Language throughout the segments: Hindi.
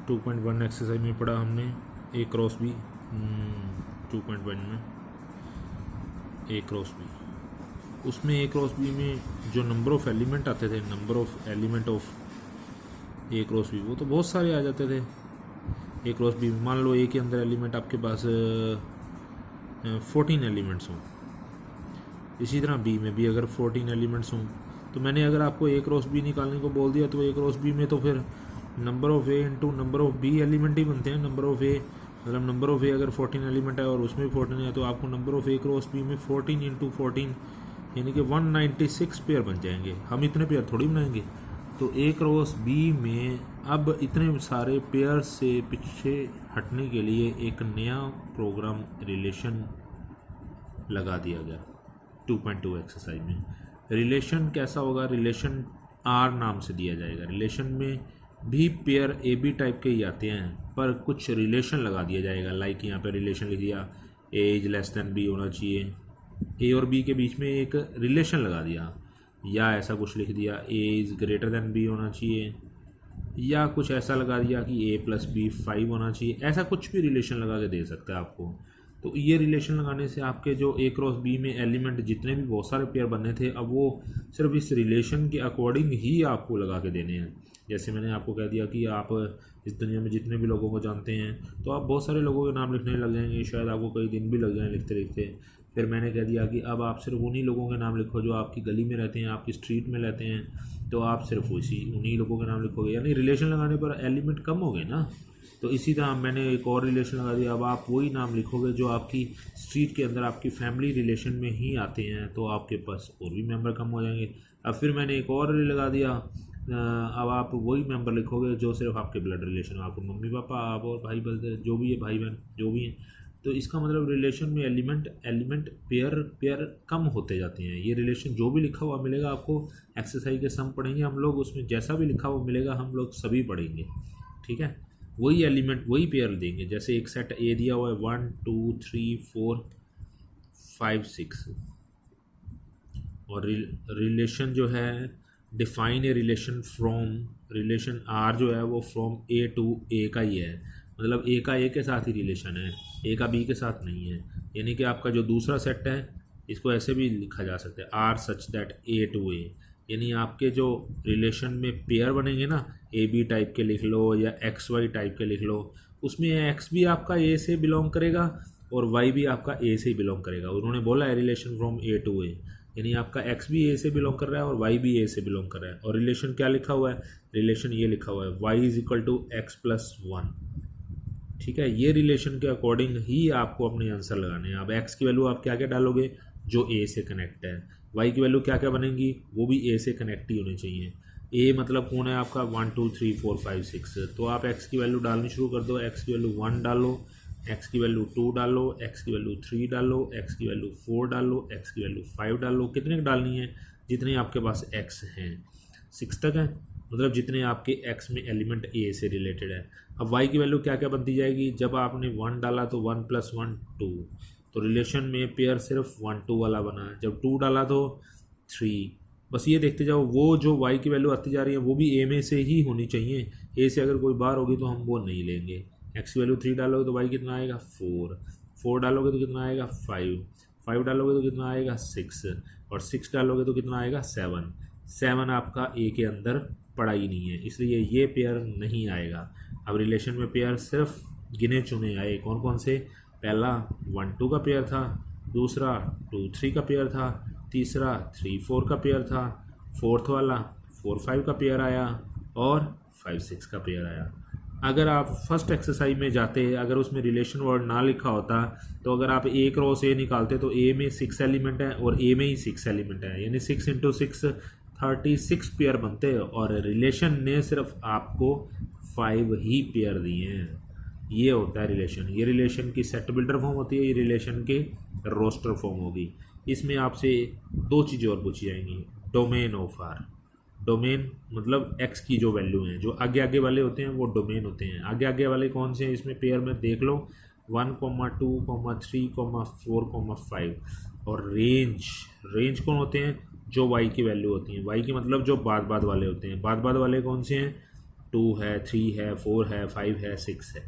2.1 एक्सरसाइज में पढ़ा हमने ए क्रॉस बी। 2.1 में ए क्रॉस बी, उसमें ए क्रॉस बी में जो नंबर ऑफ़ एलिमेंट आते थे, number of element of A cross B, वो तो बहुत सारे आ जाते थे। ए क्रॉस बी मान लो ए के अंदर एलिमेंट आपके पास 14 एलिमेंट्स हों, इसी तरह बी में भी अगर 14 एलिमेंट्स हों, तो मैंने अगर आपको ए क्रॉस बी निकालने को बोल दिया तो ए क्रॉस बी में तो फिर number of A into number of B element ही बनते हैं। नंबर ऑफ़ ए मतलब नंबर ऑफ़ ए अगर 14 एलिमेंट है और उसमें 14 है, तो आपको number of A cross B में 14 इंटू 14 यानी कि 196 पेयर बन जाएंगे। हम इतने पेयर थोड़ी बनाएंगे। तो ए क्रॉस बी में अब इतने सारे पेयर से पीछे हटने के लिए एक नया प्रोग्राम रिलेशन लगा दिया गया 2.2 एक्सरसाइज में। रिलेशन कैसा होगा? रिलेशन आर नाम से दिया जाएगा। रिलेशन में भी पेयर ए बी टाइप के ही आते हैं, पर कुछ रिलेशन लगा दिया जाएगा। लाइक यहाँ पे रिलेशन लिख दिया ए इज लेस दैन बी होना चाहिए, ए और बी के बीच में एक रिलेशन लगा दिया, या ऐसा कुछ लिख दिया A is greater than B होना चाहिए, या कुछ ऐसा लगा दिया कि ए प्लस बी 5 होना चाहिए। ऐसा कुछ भी रिलेशन लगा के दे सकता है आपको। तो ये रिलेशन लगाने से आपके जो ए क्रॉस बी में एलिमेंट जितने भी बहुत सारे पेयर बनने थे, अब वो सिर्फ इस रिलेशन के अकॉर्डिंग ही आपको लगा के देने हैं। जैसे मैंने आपको कह दिया कि आप इस दुनिया में जितने भी लोगों को जानते हैं, तो आप बहुत सारे लोगों के नाम लिखने लग जाएंगे, शायद आपको कई दिन भी लग जाएँ लिखते लिखते। फिर मैंने कह दिया कि अब आप सिर्फ उन्हीं लोगों के नाम लिखो जो आपकी गली में रहते हैं, आपकी स्ट्रीट में रहते हैं, तो आप सिर्फ उन्हीं लोगों के नाम लिखोगे। यानी रिलेशन लगाने पर एलिमेंट कम हो गए ना। तो इसी तरह मैंने एक और रिलेशन लगा दिया, अब आप वही नाम लिखोगे जो आपकी स्ट्रीट के अंदर आपकी फैमिली रिलेशन में ही आते हैं, तो आपके पास और भी मेंबर कम हो जाएंगे। अब फिर मैंने एक और लगा दिया, अब आप वही मेंबर लिखोगे जो सिर्फ आपके ब्लड रिलेशन, आपको मम्मी पापा, आप और भाई बहन जो भी है, भाई बहन जो भी हैं। तो इसका मतलब रिलेशन में एलिमेंट पेयर कम होते जाते हैं। ये रिलेशन जो भी लिखा हुआ मिलेगा आपको, एक्सरसाइज के सम पढ़ेंगे हम लोग, उसमें जैसा भी लिखा हुआ मिलेगा हम लोग सभी पढ़ेंगे, ठीक है। वही एलिमेंट वही पेयर देंगे। जैसे एक सेट ए दिया हुआ है 1 2 3 4 5 6, और रिलेशन जो है define a relation from, relation R जो है वो फ्रॉम ए टू ए का ही है। मतलब ए का ए के साथ ही रिलेशन है, ए का बी के साथ नहीं है। यानी कि आपका जो दूसरा सेट है, इसको ऐसे भी लिखा जा सकता है R such that A to A. यानी आपके जो रिलेशन में पेयर बनेंगे ना, ए बी टाइप के लिख लो या एक्स वाई टाइप के लिख लो, उसमें एक्स भी आपका ए से बिलोंग करेगा और वाई भी आपका ए से ही बिलोंग करेगा। उन्होंने बोला है relation from A to A, यानी आपका एक्स भी ए से बिलोंग कर रहा है और वाई भी ए से बिलोंग कर रहा है। और रिलेशन क्या लिखा हुआ है? रिलेशन ये लिखा हुआ है Y is equal to X plus 1, ठीक है। ये रिलेशन के अकॉर्डिंग ही आपको अपने आंसर लगाने हैं। अब एक्स की वैल्यू आप क्या क्या डालोगे? जो ए से कनेक्ट है। वाई की वैल्यू क्या क्या बनेंगी? वो भी ए से कनेक्ट ही होनी चाहिए। ए मतलब कौन है आपका? 1 2 3 4 5 6। तो आप एक्स की वैल्यू डालनी शुरू कर दो। एक्स की वैल्यू 1 डालो, एक्स की वैल्यू 2 डालो, एक्स की वैल्यू 3 डालो, एक्स की वैल्यू 4 डालो, एक्स की वैल्यू 5 डालो। कितने डालनी है? जितने आपके पास एक्स हैं, 6 तक है, मतलब जितने आपके एक्स में एलिमेंट ए से रिलेटेड है। अब वाई की वैल्यू क्या क्या बनती जाएगी? जब आपने 1 डाला तो 1 + 1 2, तो रिलेशन में पेयर सिर्फ 1 2 वाला बना है। जब 2 डाला तो 3। बस ये देखते जाओ, वो जो वाई की वैल्यू आती जा रही है वो भी ए में से ही होनी चाहिए। ए से अगर कोई बाहर होगी तो हम वो नहीं लेंगे। एक्स की वैल्यू 3 डालोगे तो वाई कितना आएगा? 4। 4 डालोगे तो कितना आएगा? 5। 5 डालोगे तो कितना आएगा? 6। और 6 डालोगे तो कितना आएगा? 7। 7 आपका ए के अंदर पड़ा ही नहीं है, इसलिए ये पेयर नहीं आएगा। अब रिलेशन में पेयर सिर्फ गिने चुने आए। कौन कौन से? पहला 1 2 का पेयर था, दूसरा 2 3 का पेयर था, तीसरा 3 4 का पेयर था, फोर्थ वाला 4 5 का पेयर आया, और 5 6 का पेयर आया। अगर आप फर्स्ट एक्सरसाइज में जाते, अगर उसमें रिलेशन वर्ड ना लिखा होता, तो अगर आप ए क्रॉस ए निकालते तो ए में 6 एलिमेंट है और ए में ही 6 एलिमेंट है, यानी 6 × 6 36 पेयर बनते हैं, और रिलेशन ने सिर्फ आपको 5 ही पेयर दिए हैं। ये होता है रिलेशन। ये रिलेशन की सेट बिल्डर फॉर्म होती है, ये रिलेशन के रोस्टर फॉर्म होगी। इसमें आपसे 2 चीज़ें और पूछी जाएंगी। डोमेन ऑफ आर, डोमेन मतलब एक्स की जो वैल्यू हैं, जो आगे आगे वाले होते हैं वो डोमेन होते हैं। आगे आगे वाले कौन से हैं इसमें पेयर में देख लो, 1 2 3 4 5। और रेंज कौन होते हैं? जो वाई की वैल्यू होती है। वाई की मतलब जो बाद वाले होते हैं। बाद वाले कौन से हैं? 2 है, 3 है, 4 है, 5 है, 6 है।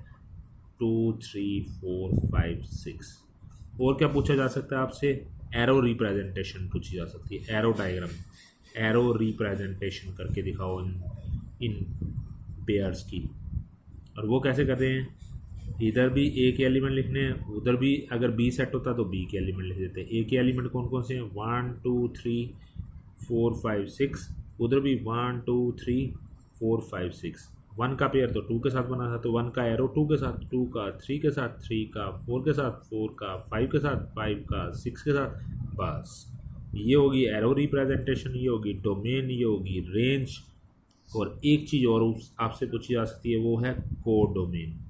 2 3 4 5 6। और क्या पूछा जा सकता है आपसे? एरो रिप्रेजेंटेशन पूछी जा सकती है, एरो डायग्राम, एरो रिप्रेजेंटेशन करके दिखाओ इन पेयर्स की। और वो कैसे करते हैं? इधर भी ए के एलिमेंट लिखने हैं, उधर भी अगर बी सेट होता तो बी के एलिमेंट लिख देते हैं। ए के एलिमेंट कौन कौन से हैं? 1 2 3 4 5 6। उधर भी 1 2 3 4 5 6। 1 का पेयर तो 2 के साथ बना था, तो 1 का एरो 2 के साथ, 2 का 3 के साथ, 3 का 4 के साथ, 4 का 5 के साथ, 5 का 6 के साथ। बस ये होगी एरो रिप्रेजेंटेशन, ये होगी डोमेन, ये होगी रेंज। और एक चीज़ और आपसे पूछी जा सकती है, वो है कोडोमेन।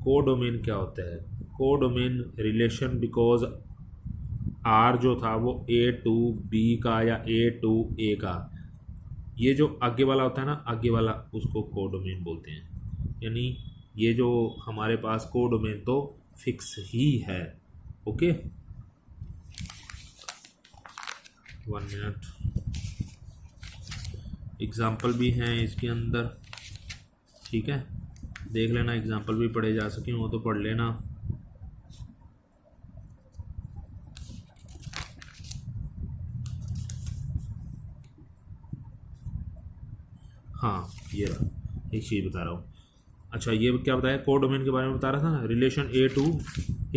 कोडोमेन क्या होता है? कोडोमेन रिलेशन बिकॉज आर जो था वो ए टू बी का या ए टू ए का, ये जो आगे वाला होता है ना, आगे वाला, उसको कोडोमेन बोलते हैं। यानी ये जो हमारे पास कोडोमेन तो फिक्स ही है। Okay, 1 minute. एग्जाम्पल भी हैं इसके अंदर, ठीक है, देख लेना। एग्जाम्पल भी पढ़े जा सकें वो तो पढ़ लेना। हाँ, ये रहा, एक चीज़ बता रहा हूँ। अच्छा, ये क्या बताया? कोडोमेन के बारे में बता रहा था ना। रिलेशन ए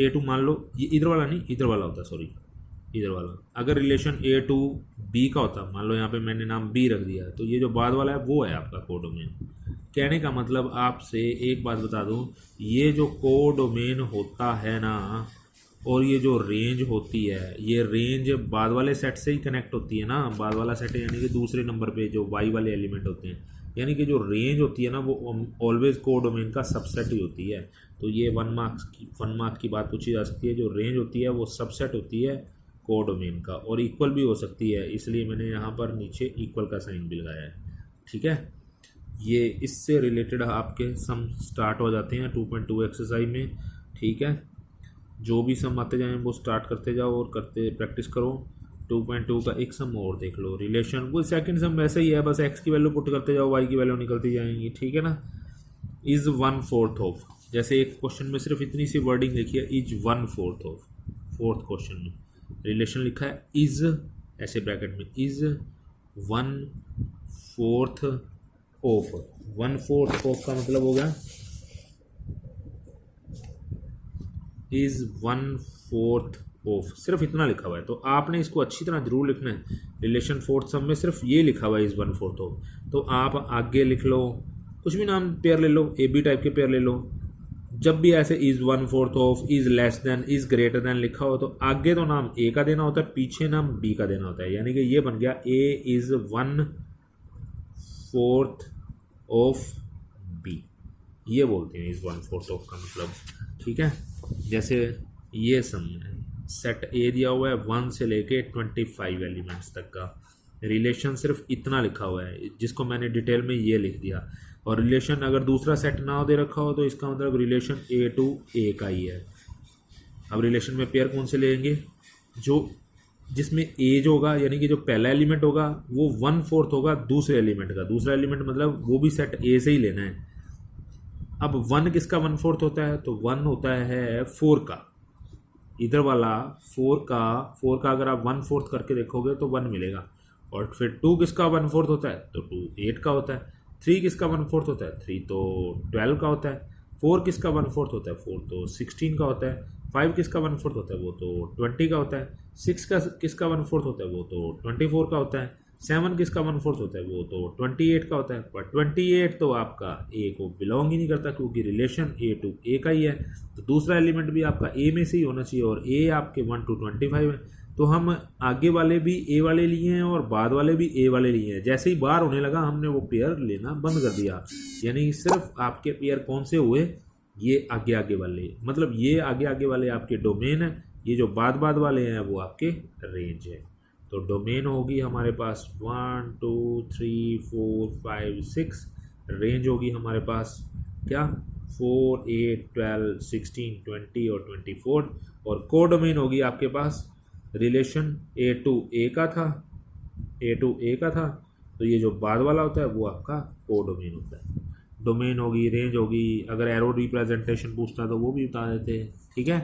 टू मान लो, ये इधर वाला नहीं, इधर वाला होता, सॉरी, इधर वाला। अगर रिलेशन ए टू बी का होता, मान लो यहाँ पे मैंने नाम बी रख दिया, तो ये जो बाद वाला है वो है आपका कोडोमेन। कहने का मतलब आपसे एक बात बता दूँ, ये जो कोडोमेन होता है ना, और ये जो रेंज होती है, ये रेंज बाद वाले सेट से ही कनेक्ट होती है ना। बाद वाला सेट यानी कि दूसरे नंबर पे जो वाई वाले एलिमेंट होते हैं, यानी कि जो रेंज होती है ना, वो ऑलवेज कोडोमेन का सबसेट ही होती है। तो ये 1 मार्क्स की बात पूछी जा सकती है। जो रेंज होती है वो सबसेट होती है कोडोमेन का, और इक्वल भी हो सकती है, इसलिए मैंने यहाँ पर नीचे इक्वल का साइन भी लगाया है। ठीक है, ये इससे रिलेटेड आपके सम स्टार्ट हो जाते हैं 2.2 एक्सरसाइज में। ठीक है, जो भी सम आते जाएं वो स्टार्ट करते जाओ और करते प्रैक्टिस करो। 2.2 का एक सम और देख लो, रिलेशन। वो सेकंड सम वैसे ही है, बस एक्स की वैल्यू पुट करते जाओ, वाई की वैल्यू निकलती जाएंगी। ठीक है ना। इज़ 1/4 ऑफ, जैसे एक क्वेश्चन में सिर्फ इतनी सी वर्डिंग लिखी है, इज 1/4 ऑफ। फोर्थ क्वेश्चन में रिलेशन लिखा है इज, ऐसे ब्रैकेट में, इज 1/4 ऑफ। 1/4 ऑफ का मतलब हो गया इज 1/4 ऑफ, सिर्फ इतना लिखा हुआ है। तो आपने इसको अच्छी तरह जरूर लिखना है। रिलेशन फोर्थ सम में सिर्फ ये लिखा हुआ है इज 1/4 ऑफ। तो आप आगे लिख लो, कुछ भी नाम पेयर ले लो, ए बी टाइप के पेयर ले लो। जब भी ऐसे is 1/4 of, is less than, is greater than लिखा हो, तो आगे तो नाम ए का देना होता है, पीछे नाम बी का देना होता है। यानी कि ये बन गया ए इज 1/4 ऑफ बी, ये बोलते हैं इज 1/4 ऑफ का मतलब। ठीक है, जैसे ये सम है, सेट ए दिया हुआ है 1 से लेके 25 एलिमेंट्स तक का। रिलेशन सिर्फ इतना लिखा हुआ है, जिसको मैंने डिटेल में ये लिख दिया। और रिलेशन अगर दूसरा सेट ना हो दे रखा हो, तो इसका मतलब रिलेशन ए टू ए का ही है। अब रिलेशन में पेयर कौन से लेंगे? जो जिसमें एज होगा, यानी कि जो पहला एलिमेंट होगा वो 1/4 होगा दूसरे एलिमेंट का। दूसरा एलिमेंट मतलब वो भी सेट ए से ही लेना है। अब 1 किसका 1/4 होता है? तो 1 होता है 4 का, इधर वाला 4 का अगर आप 1/4 करके देखोगे तो 1 मिलेगा। और फिर 2 किसका 1/4 होता है? तो 2 8 का होता है। 3 किसका 1/4 होता है? 3 तो 12 का होता है। 4 किसका 1/4 होता है? 4 तो 16 का होता है। 5 किसका 1/4 होता है? वो तो 20 का होता है। 6 का किसका 1/4 होता है? वो तो 24 का होता है। 7 किसका 1/4 होता है? वो तो 28 का होता है। पर 28 तो आपका ए को बिलोंग ही नहीं करता, क्योंकि रिलेशन ए टू ए का ही है। तो दूसरा एलिमेंट भी आपका ए में से ही होना चाहिए, और ए आपके 1 to 25 है। तो हम आगे वाले भी ए वाले लिए हैं और बाद वाले भी ए वाले लिए हैं। जैसे ही बार होने लगा, हमने वो पेयर लेना बंद कर दिया। यानी सिर्फ आपके पेयर कौन से हुए? ये आगे आगे वाले, मतलब ये आगे आगे वाले आपके डोमेन है, ये जो बाद वाले हैं वो आपके रेंज है। तो डोमेन होगी हमारे पास 1 2 3 4 5 6। रेंज होगी हमारे पास क्या? 4 8 12 16 20 और 24। और कोडोमेन होगी आपके पास रिलेशन ए टू ए का था, तो ये जो बाद वाला होता है वो आपका कोडोमेन होता है। डोमेन होगी, रेंज होगी, अगर एरो रिप्रेजेंटेशन पूछता तो वो भी बता देते। ठीक है,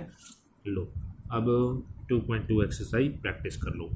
लो अब 2.2 एक्सरसाइज प्रैक्टिस कर लो।